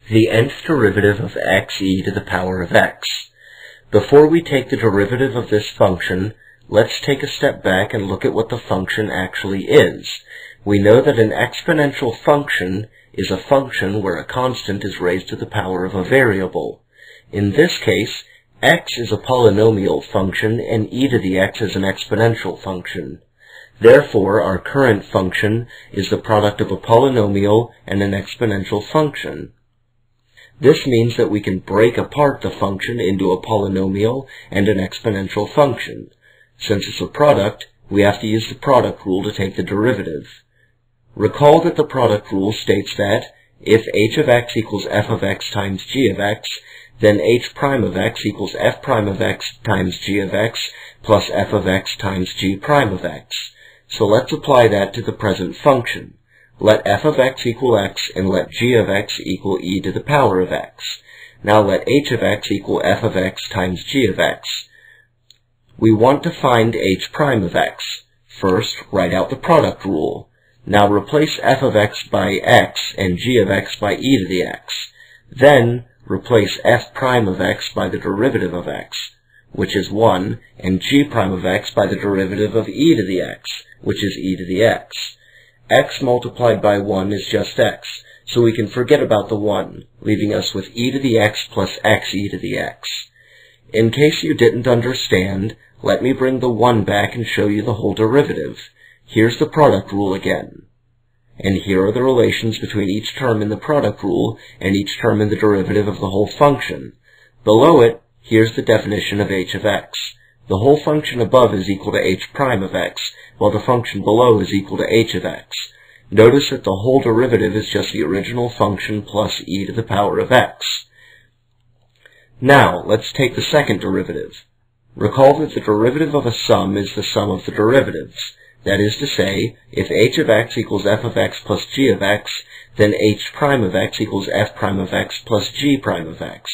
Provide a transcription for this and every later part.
the nth derivative of x e to the power of x. Before we take the derivative of this function, let's take a step back and look at what the function actually is. We know that an exponential function is a function where a constant is raised to the power of a variable. In this case, x is a polynomial function and e to the x is an exponential function. Therefore, our current function is the product of a polynomial and an exponential function. This means that we can break apart the function into a polynomial and an exponential function. Since it's a product, we have to use the product rule to take the derivative. Recall that the product rule states that if h of x equals f of x times g of x, then h prime of x equals f prime of x times g of x plus f of x times g prime of x. So let's apply that to the present function. Let f of x equal x and let g of x equal e to the power of x. Now let h of x equal f of x times g of x. We want to find h prime of x. First, write out the product rule. Now replace f of x by x and g of x by e to the x. Then, replace f prime of x by the derivative of x, which is 1, and g prime of x by the derivative of e to the x, which is e to the x. X multiplied by 1 is just x, so we can forget about the 1, leaving us with e to the x plus x e to the x. In case you didn't understand, let me bring the 1 back and show you the whole derivative. Here's the product rule again. And here are the relations between each term in the product rule and each term in the derivative of the whole function. Below it, here's the definition of h of x. The whole function above is equal to h prime of x, while the function below is equal to h of x. Notice that the whole derivative is just the original function plus e to the power of x. Now, let's take the second derivative. Recall that the derivative of a sum is the sum of the derivatives. That is to say, if h of x equals f of x plus g of x, then h prime of x equals f prime of x plus g prime of x.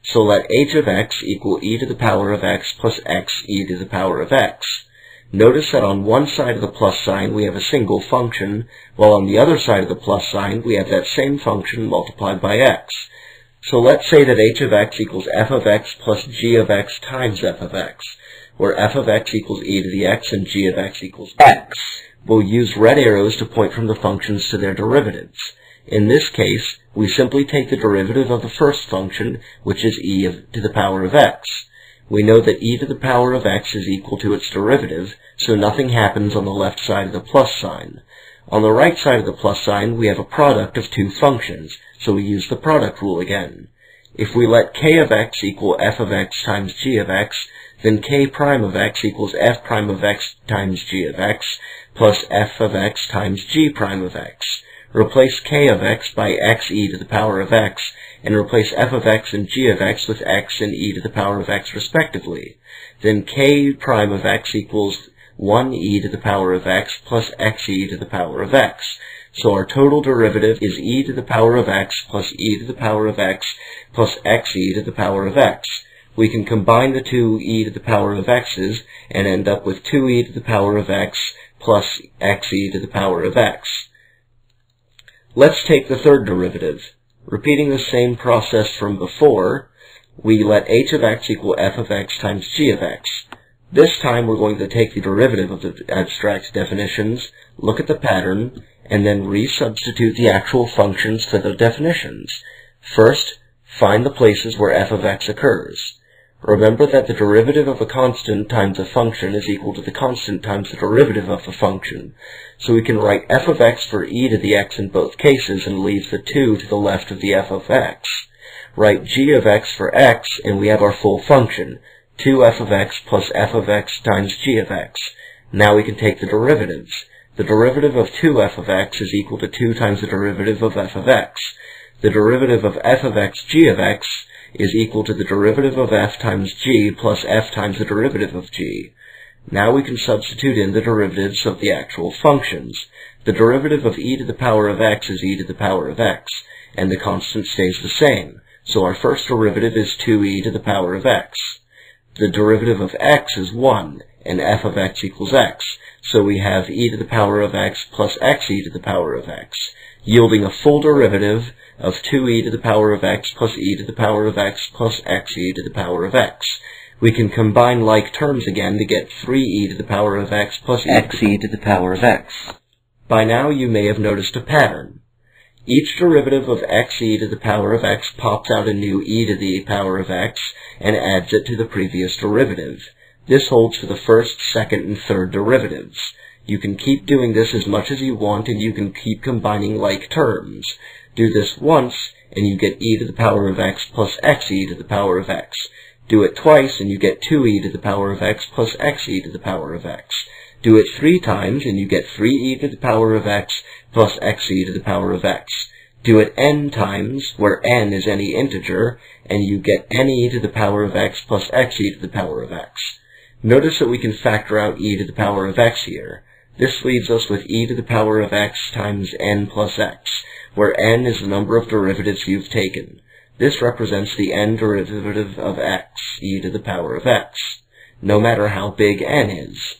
So let h of x equal e to the power of x plus x e to the power of x. Notice that on one side of the plus sign we have a single function, while on the other side of the plus sign we have that same function multiplied by x. So let's say that h of x equals f of x plus g of x times f of x, where f of x equals e to the x and g of x equals x. We'll use red arrows to point from the functions to their derivatives. In this case, we simply take the derivative of the first function, which is e to the power of x. We know that e to the power of x is equal to its derivative, so nothing happens on the left side of the plus sign. On the right side of the plus sign, we have a product of two functions, so we use the product rule again. If we let k of x equal f of x times g of x, then k prime of x equals f prime of x times g of x plus f of x times g prime of x. Replace k of x by x e to the power of x, and replace f of x and g of x with x and e to the power of x respectively. Then k prime of x equals 1 e to the power of x plus x e to the power of x. So our total derivative is e to the power of x plus e to the power of x plus x e to the power of x. We can combine the two e to the power of x's and end up with 2e to the power of x plus x e to the power of x. Let's take the third derivative. Repeating the same process from before, we let h of x equal f of x times g of x. This time we're going to take the derivative of the abstract definitions, look at the pattern, and then resubstitute the actual functions for the definitions. First, find the places where f of x occurs. Remember that the derivative of a constant times a function is equal to the constant times the derivative of the function. So we can write f of x for e to the x in both cases and leave the 2 to the left of the f of x. Write g of x for x and we have our full function, 2f of x plus f of x times g of x. Now we can take the derivatives. The derivative of 2f of x is equal to 2 times the derivative of f of x. The derivative of f of x g of x is equal to the derivative of f times g plus f times the derivative of g. Now we can substitute in the derivatives of the actual functions. The derivative of e to the power of x is e to the power of x, and the constant stays the same. So our first derivative is 2e to the power of x. The derivative of x is 1, and f of x equals x. So we have e to the power of x plus x e to the power of x, yielding a full derivative of 2e to the power of x plus e to the power of x plus xe to the power of x. We can combine like terms again to get 3e to the power of x plus xe to the power of x. By now you may have noticed a pattern. Each derivative of xe to the power of x pops out a new e to the power of x and adds it to the previous derivative. This holds for the first, second, and third derivatives. You can keep doing this as much as you want, and you can keep combining like terms. Do this once, and you get e to the power of x plus xe to the power of x. Do it twice, and you get 2e to the power of x plus xe to the power of x. Do it 3 times, and you get 3e to the power of x plus xe to the power of x. Do it n times, where n is any integer, and you get ne to the power of x plus xe to the power of x. Notice that we can factor out e to the power of x here. This leaves us with e to the power of x times n plus x, where n is the number of derivatives you've taken. This represents the n derivative of x, e to the power of x, no matter how big n is.